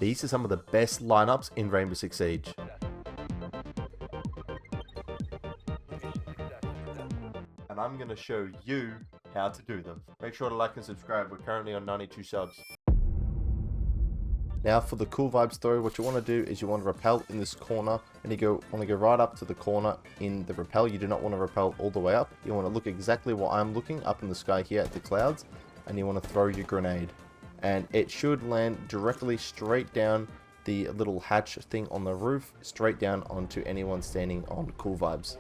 These are some of the best lineups in Rainbow Six Siege. And I'm going to show you how to do them. Make sure to like and subscribe. We're currently on 92 subs. Now for the cool vibes though, what you want to do is you want to rappel in this corner, and you want to go right up to the corner in the rappel. You do not want to rappel all the way up. You want to look exactly what I'm looking up in the sky here at the clouds, and you want to throw your grenade. And it should land directly straight down the little hatch thing on the roof, straight down onto anyone standing on cool vibes.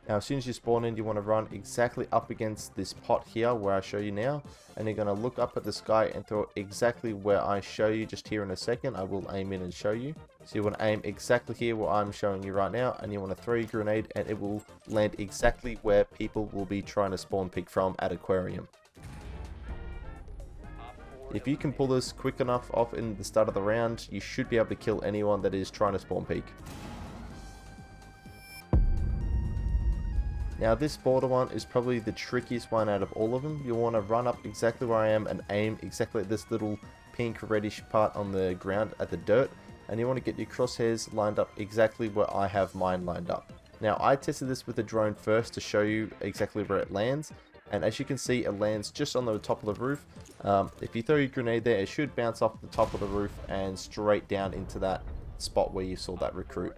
Now as soon as you spawn in, you want to run exactly up against this pot here where I show you now, and you're going to look up at the sky and throw it exactly where I show you just here in a second. I will aim in and show you. So you want to aim exactly here where I'm showing you right now, and you want to throw your grenade and it will land exactly where people will be trying to spawn peek from at aquarium. If you can pull this quick enough off in the start of the round, you should be able to kill anyone that is trying to spawn peek. Now this border one is probably the trickiest one out of all of them. You'll want to run up exactly where I am and aim exactly at this little pink reddish part on the ground at the dirt. And you want to get your crosshairs lined up exactly where I have mine lined up. Now I tested this with the drone first to show you exactly where it lands. And as you can see, it lands just on the top of the roof. If you throw your grenade there, it should bounce off the top of the roof and straight down into that spot where you saw that recruit.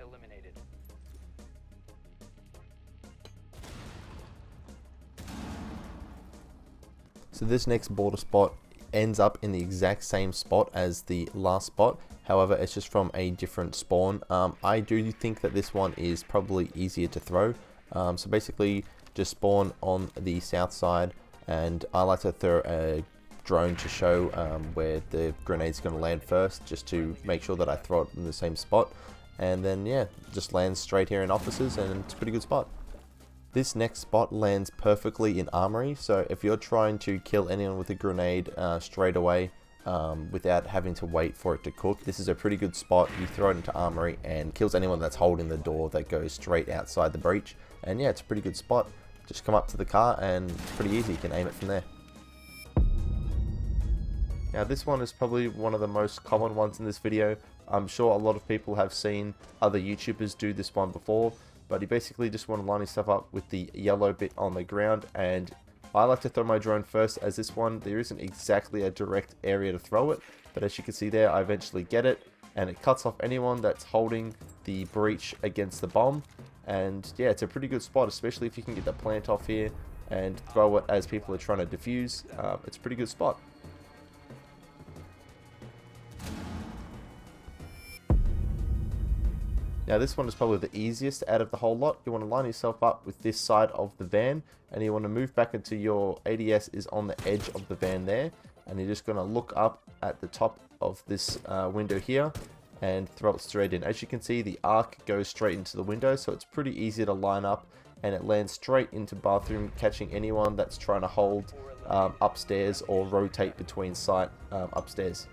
So this next border spot ends up in the exact same spot as the last spot. However, it's just from a different spawn. I do think that this one is probably easier to throw. So basically just spawn on the south side, and I like to throw a drone to show where the grenade's going to land first, just to make sure that I throw it in the same spot. And then yeah, just lands straight here in offices, and it's a pretty good spot. This next spot lands perfectly in armory, so if you're trying to kill anyone with a grenade straight away without having to wait for it to cook, this is a pretty good spot. You throw it into armory and kills anyone that's holding the door that goes straight outside the breach. And yeah, it's a pretty good spot. Just come up to the car and it's pretty easy, you can aim it from there. Now this one is probably one of the most common ones in this video. I'm sure a lot of people have seen other YouTubers do this one before. But you basically just want to line yourself up with the yellow bit on the ground, and I like to throw my drone first, as this one there isn't exactly a direct area to throw it, but as you can see there, I eventually get it, and it cuts off anyone that's holding the breach against the bomb. And yeah, it's a pretty good spot, especially if you can get the plant off here and throw it as people are trying to defuse. It's a pretty good spot. Now this one is probably the easiest out of the whole lot. You want to line yourself up with this side of the van, and you want to move back until your ADS is on the edge of the van there, and you're just going to look up at the top of this window here and throw it straight in. As you can see, the arc goes straight into the window, so it's pretty easy to line up, and it lands straight into bathroom, catching anyone that's trying to hold upstairs or rotate between site upstairs.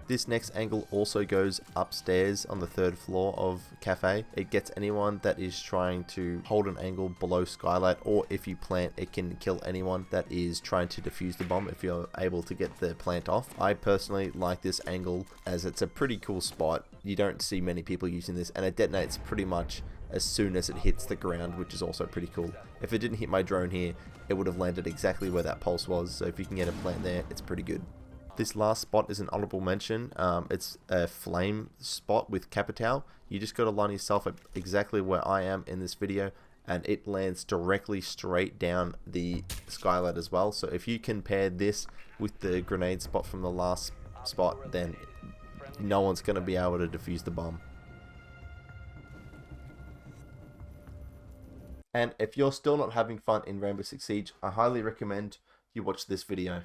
This next angle also goes upstairs on the 3rd floor of Cafe. It gets anyone that is trying to hold an angle below skylight, or if you plant, it can kill anyone that is trying to defuse the bomb if you're able to get the plant off. I personally like this angle as it's a pretty cool spot. You don't see many people using this, and it detonates pretty much as soon as it hits the ground, which is also pretty cool. If it didn't hit my drone here, it would have landed exactly where that pulse was, so if you can get a plant there, it's pretty good. This last spot is an honorable mention. It's a flame spot with Capital. You just got to line yourself up exactly where I am in this video, and it lands directly straight down the skylight as well. So if you compare this with the grenade spot from the last spot, then no one's going to be able to defuse the bomb. And if you're still not having fun in Rainbow Six Siege, I highly recommend you watch this video.